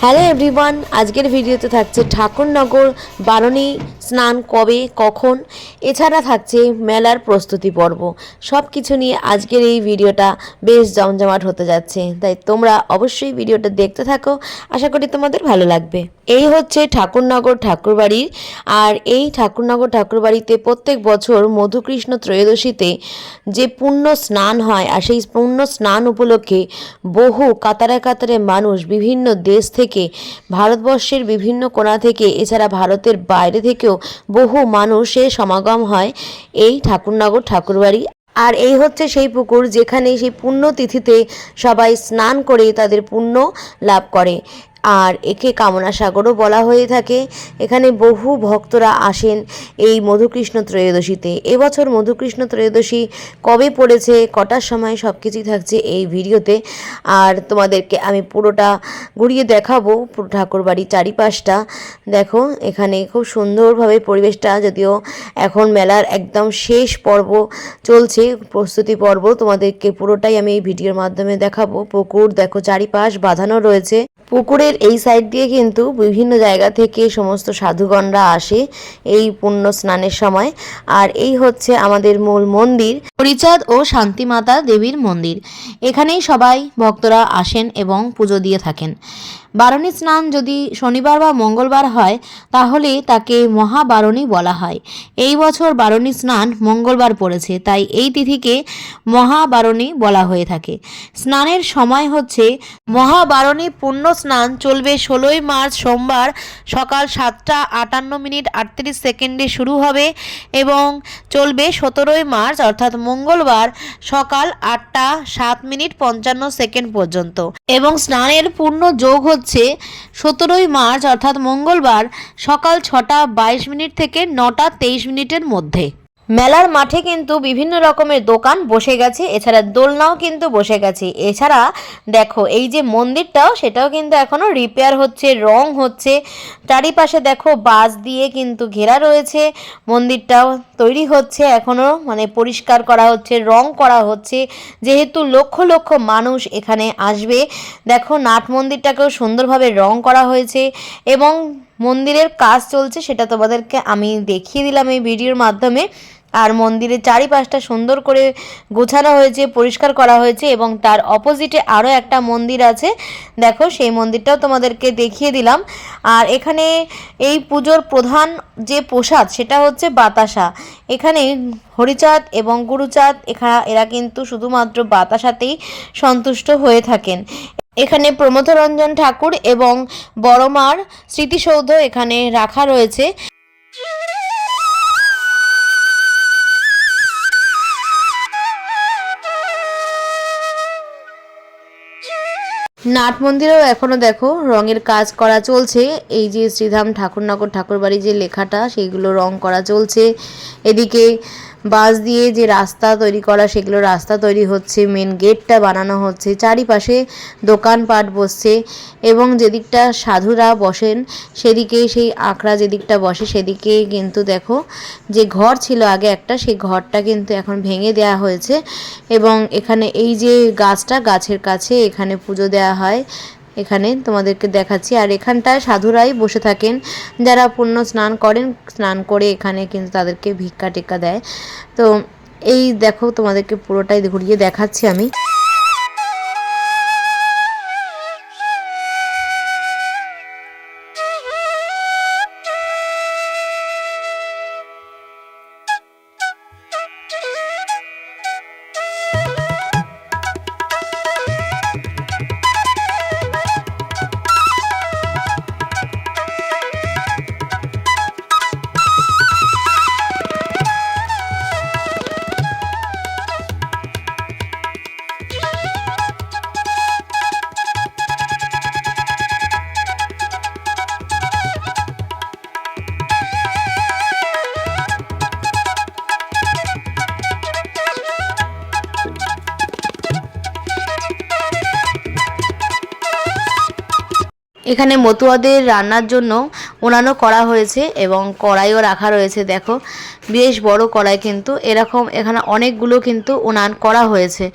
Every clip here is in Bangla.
হ্যালো এভরিওয়ান, আজকের ভিডিওতে থাকছে ঠাকুরনগর বারণী স্নান কবে কখন, এছাড়া থাকছে মেলার প্রস্তুতি পর্ব। সব কিছু নিয়ে আজকের এই ভিডিওটা বেশ জমজমাট হতে যাচ্ছে, তাই তোমরা অবশ্যই ভিডিওটা দেখতে থাকো। আশা করি তোমাদের ভালো লাগবে। এই হচ্ছে ঠাকুরনগর ঠাকুরবাড়ি। আর এই ঠাকুরনগর ঠাকুরবাড়িতে প্রত্যেক বছর মধুকৃষ্ণ ত্রয়োদশীতে যে পুণ্য স্নান হয়, আর সেই পুণ্য স্নান উপলক্ষে বহু কাতারে কাতারে মানুষ বিভিন্ন দেশ থেকে, ভারতবর্ষের বিভিন্ন কোণা থেকে, এছাড়া ভারতের বাইরে থেকেও বহু মানুষের সমাগম হয় এই ঠাকুরনগর ঠাকুরবাড়ি। আর এই হচ্ছে সেই পুকুর যেখানে সেই পুণ্যতিথিতে সবাই স্নান করে তাদের পুণ্য লাভ করে। আর একে কামনা সাগরও বলা হয়ে থাকে। এখানে বহু ভক্তরা আসেন এই মধুকৃষ্ণ ত্রয়োদশীতে। এবছর মধুকৃষ্ণ ত্রয়োদশী কবে পড়েছে, কটার সময়, সব কিছুই থাকছে এই ভিডিওতে। আর তোমাদেরকে আমি পুরোটা ঘুরিয়ে দেখাবো, পুরো ঠাকুরবাড়ির চারিপাশটা দেখো। এখানে খুব সুন্দরভাবে পরিবেশটা, যদিও এখন মেলার একদম শেষ পর্ব চলছে, প্রস্তুতি পর্ব, তোমাদেরকে পুরোটাই আমি এই ভিডিওর মাধ্যমে দেখাবো। পুকুর দেখো চারিপাশ বাঁধানো রয়েছে। পুকুরের এই সাইড দিয়ে কিন্তু বিভিন্ন জায়গা থেকে সমস্ত সাধুগণরা আসে এই পুণ্য স্নানের সময়। আর এই হচ্ছে আমাদের মূল মন্দির, হরিচাঁদ ও শান্তিমাতা দেবীর মন্দির। এখানেই সবাই ভক্তরা আসেন এবং পুজো দিয়ে থাকেন। বারণী স্নান যদি শনিবার বা মঙ্গলবার হয় তাহলে তাকে মহাবারণী বলা হয়। এই বছর বারণী স্নান মঙ্গলবার পড়েছে, তাই এই তিথিকে মহাবারণী বলা হয়ে থাকে। স্নানের সময় হচ্ছে মহাবারণী পুণ্য স্নান চলবে 16ই মার্চ সোমবার সকাল 7:58:38 শুরু হবে এবং চলবে 17ই মার্চ অর্থাৎ মঙ্গলবার সকাল 8:07:55 পর্যন্ত। এবং স্নানের পূর্ণ যোগ হচ্ছে 17ই মার্চ অর্থাৎ মঙ্গলবার সকাল 6:22 থেকে 9:23 মধ্যে। মেলার মাঠে কিন্তু বিভিন্ন রকমের দোকান বসে গেছে, এছাড়া দোলনাও কিন্তু বসে গেছে। এছাড়া দেখো এই যে মন্দিরটাও, সেটাও কিন্তু এখনও রিপেয়ার হচ্ছে, রং হচ্ছে। চারিপাশে দেখো বাঁশ দিয়ে কিন্তু ঘেরা রয়েছে। মন্দিরটাও তৈরি হচ্ছে এখনও, মানে পরিষ্কার করা হচ্ছে, রং করা হচ্ছে, যেহেতু লক্ষ লক্ষ মানুষ এখানে আসবে। দেখো নাট মন্দিরটাকেও সুন্দরভাবে রং করা হয়েছে এবং মন্দিরের কাজ চলছে, সেটা তোমাদেরকে আমি দেখিয়ে দিলাম এই ভিডিওর মাধ্যমে। আর মন্দিরের চারিপাশটা সুন্দর করে গোছানো হয়েছে, পরিষ্কার করা হয়েছে এবং তার অপোজিটে আরও একটা মন্দির আছে, দেখো সেই মন্দিরটাও তোমাদেরকে দেখিয়ে দিলাম। আর এখানে এই পুজোর প্রধান যে প্রসাদ সেটা হচ্ছে বাতাসা। এখানে হরিচাঁদ এবং গুরুচাঁদ এরা কিন্তু শুধুমাত্র বাতাসাতেই সন্তুষ্ট হয়ে থাকেন। এখানে প্রমথরঞ্জন ঠাকুর এবং বড়মার স্মৃতিসৌধ এখানে রাখা রয়েছে। নাট মন্দিরেও এখনও দেখো রঙের কাজ করা চলছে। এই যে শ্রীধাম ঠাকুরনগর ঠাকুরবাড়ি যে লেখাটা, সেইগুলো রং করা চলছে। এদিকে বাঁশ দিয়ে যে রাস্তা তৈরি করা, সেগুলো রাস্তা তৈরি হচ্ছে, মেন গেটটা বানানো হচ্ছে, চারিপাশে দোকানপাট বসছে এবং যেদিকটা সাধুরা বসেন সেদিকে, সেই আখড়া যেদিকটা বসে সেদিকে কিন্তু দেখো যে ঘর ছিল আগে একটা, সেই ঘরটা কিন্তু এখন ভেঙে দেওয়া হয়েছে। এবং এখানে এই যে গাছটা, গাছের কাছে এখানে পুজো দেওয়া হয়, এখানে তোমাদেরকে দেখাচ্ছি। আর এখানটায় সাধুরাই বসে থাকেন, যারা পুণ্য স্নান করেন, স্নান করে এখানে কিন্তু তাদেরকে ভিক্ষা টিক্কা দেয়। তো এই দেখো তোমাদেরকে পুরোটাই ঘুরিয়ে দেখাচ্ছি আমি। এখানে মতুয়াদের রান্নার জন্য উনানও করা হয়েছে এবং কড়াইও রাখা রয়েছে। দেখো বেশ বড় কড়াই, কিন্তু এরকম এখানে অনেকগুলো কিন্তু উনান করা হয়েছে।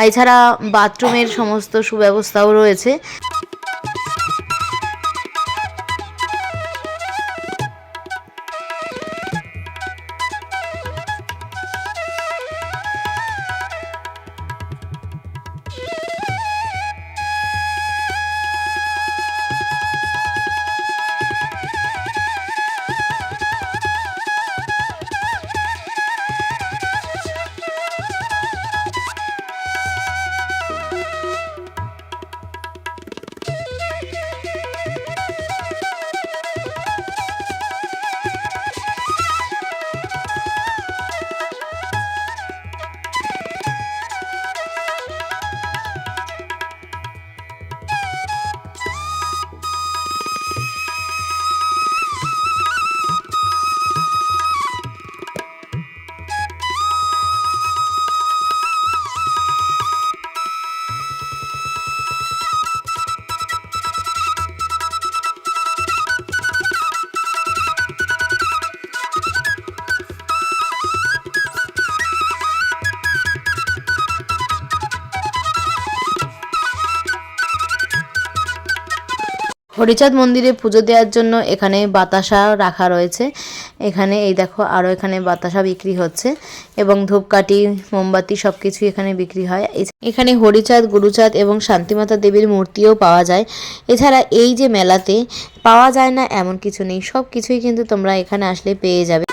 এছাড়া বাথরুমের সমস্ত সুব্যবস্থাও রয়েছে। হরিচাঁদ মন্দিরে পুজো দেওয়ার জন্য এখানে বাতাসা রাখা রয়েছে। এখানে এই দেখো আরও এখানে বাতাসা বিক্রি হচ্ছে এবং ধূপকাঠি মোমবাতি সব কিছুই এখানে বিক্রি হয়। এখানে হরিচাঁদ গুরুচাঁদ এবং শান্তিমাতা দেবীর মূর্তিও পাওয়া যায়। এছাড়া এই যে মেলাতে পাওয়া যায় না এমন কিছু নেই, সব কিছুই কিন্তু তোমরা এখানে আসলে পেয়ে যাবে।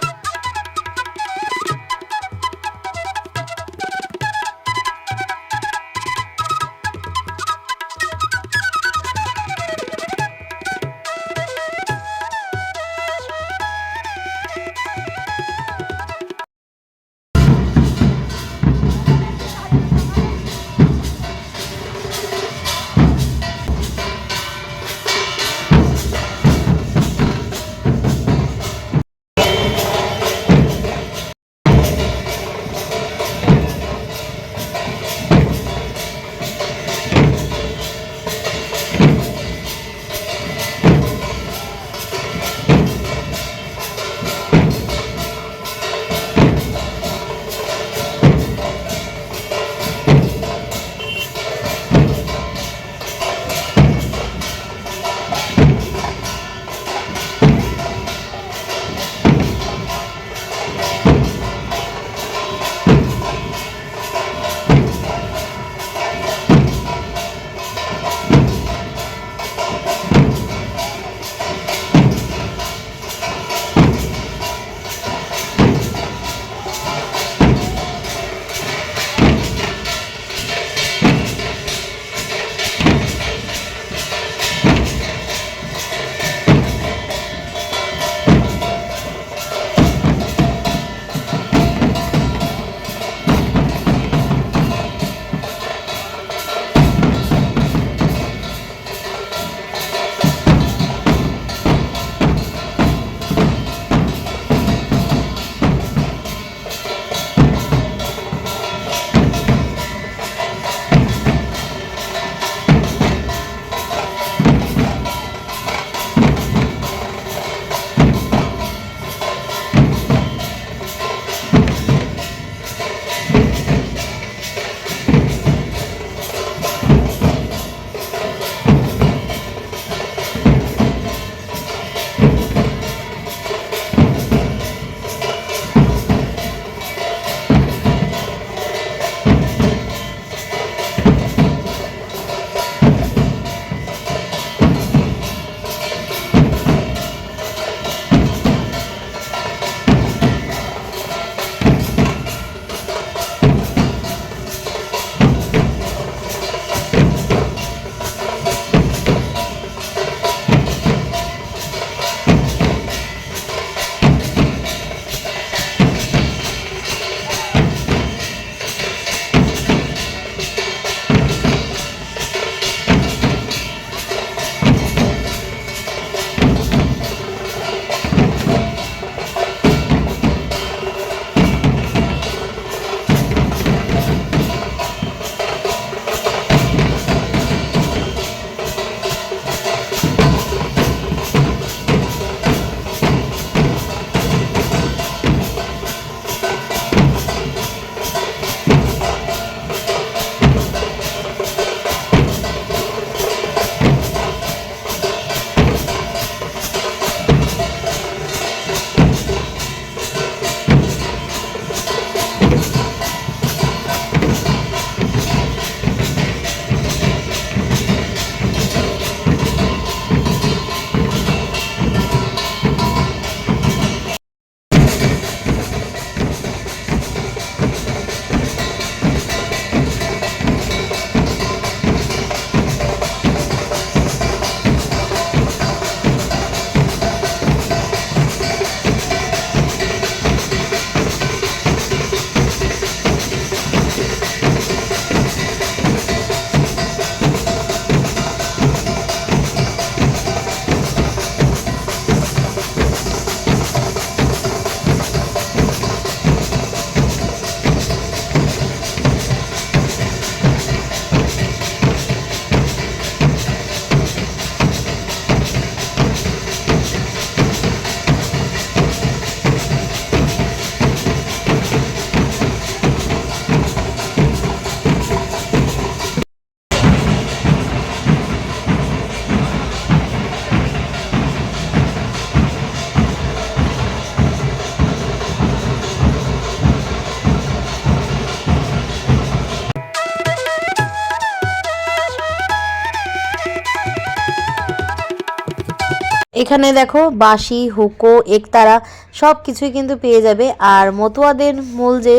এখানে দেখো বাঁশি, হুকো, একতারা সব কিছুই কিন্তু পেয়ে যাবে। আর মতুয়াদের মূল যে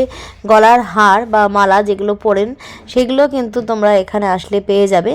গলার হার বা মালা যেগুলো পরেন সেগুলো কিন্তু তোমরা এখানে আসলে পেয়ে যাবে।